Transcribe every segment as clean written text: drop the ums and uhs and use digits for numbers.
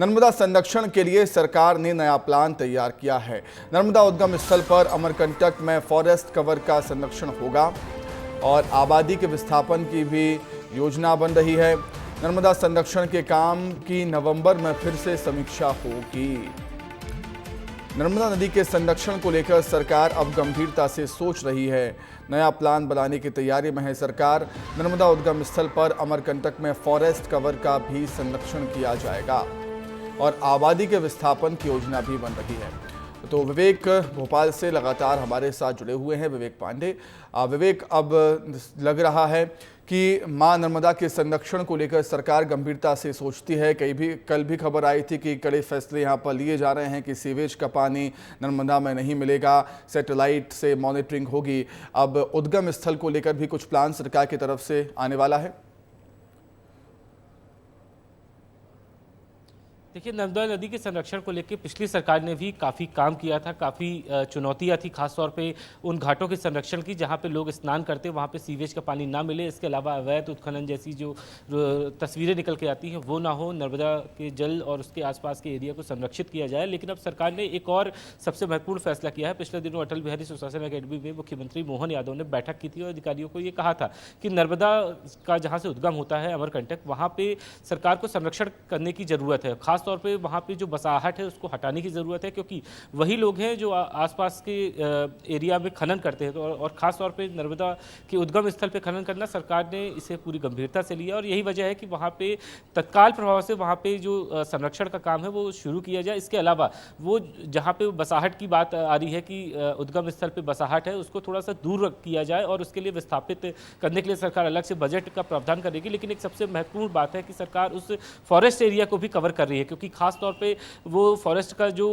नर्मदा संरक्षण के लिए सरकार ने नया प्लान तैयार किया है। नर्मदा उद्गम स्थल पर अमरकंटक में फॉरेस्ट कवर का संरक्षण होगा और आबादी के विस्थापन की भी योजना बन रही है। नर्मदा संरक्षण के काम की नवंबर में फिर से समीक्षा होगी। नर्मदा नदी के संरक्षण को लेकर सरकार अब गंभीरता से सोच रही है। नया प्लान बनाने की तैयारी में है सरकार। नर्मदा उद्गम स्थल पर अमरकंटक में फॉरेस्ट कवर का भी संरक्षण किया जाएगा और आबादी के विस्थापन की योजना भी बन रही है। तो विवेक भोपाल से लगातार हमारे साथ जुड़े हुए हैं, विवेक पांडे। विवेक, अब लग रहा है कि मां नर्मदा के संरक्षण को लेकर सरकार गंभीरता से सोचती है। कल भी खबर आई थी कि कड़े फैसले यहां पर लिए जा रहे हैं कि सीवेज का पानी नर्मदा में नहीं मिलेगा, सैटेलाइट से मॉनिटरिंग होगी। अब उद्गम स्थल को लेकर भी कुछ प्लान सरकार की तरफ से आने वाला है। देखिए, नर्मदा नदी के संरक्षण को लेकर पिछली सरकार ने भी काफ़ी काम किया था, काफ़ी चुनौतियां थी, खासतौर पे उन घाटों के संरक्षण की जहां पे लोग स्नान करते हैं, वहां पे सीवेज का पानी ना मिले। इसके अलावा अवैध उत्खनन जैसी जो तस्वीरें निकल के आती हैं वो ना हो, नर्मदा के जल और उसके आसपास के एरिया को संरक्षित किया जाए। लेकिन अब सरकार ने एक और सबसे महत्वपूर्ण फैसला किया है। पिछले दिनों अटल बिहारी सुशासन अकेडमी में मुख्यमंत्री मोहन यादव ने बैठक की थी और अधिकारियों को ये कहा था कि नर्मदा का जहाँ से उद्गम होता है अमरकंटक, वहाँ पर सरकार को संरक्षण करने की ज़रूरत है। खासतौर पे वहाँ पे जो बसाहट है उसको हटाने की ज़रूरत है, क्योंकि वही लोग हैं जो आसपास के एरिया में खनन करते हैं। और ख़ास तौर पे नर्मदा के उद्गम स्थल पे खनन करना, सरकार ने इसे पूरी गंभीरता से लिया और यही वजह है कि वहाँ पे तत्काल प्रभाव से वहाँ पे जो संरक्षण का काम है वो शुरू किया जाए। इसके अलावा वो जहाँ पे बसाहट की बात आ रही है कि उद्गम स्थल पर बसाहट है, उसको थोड़ा सा दूर किया जाए और उसके लिए विस्थापित करने के लिए सरकार अलग से बजट का प्रावधान करेगी। लेकिन एक सबसे महत्वपूर्ण बात है कि सरकार उस फॉरेस्ट एरिया को भी कवर कर रही है, क्योंकि खास तौर पे वो फॉरेस्ट का जो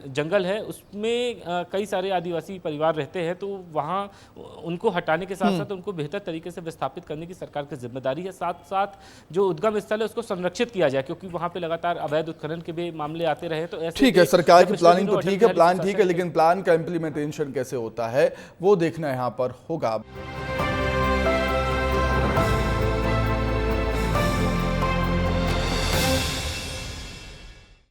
जंगल है उसमें कई सारे आदिवासी परिवार रहते हैं, तो वहाँ उनको हटाने के साथ साथ उनको बेहतर तरीके से विस्थापित करने की सरकार की जिम्मेदारी है। साथ साथ जो उद्गम स्थल है उसको संरक्षित किया जाए, क्योंकि वहाँ पे लगातार अवैध उत्खनन के भी मामले आते रहे। तो ऐसे ठीक है, सरकार की प्लानिंग तो ठीक है, प्लान ठीक है, लेकिन प्लान का इम्प्लीमेंटेशन कैसे होता है वो देखना यहाँ पर होगा।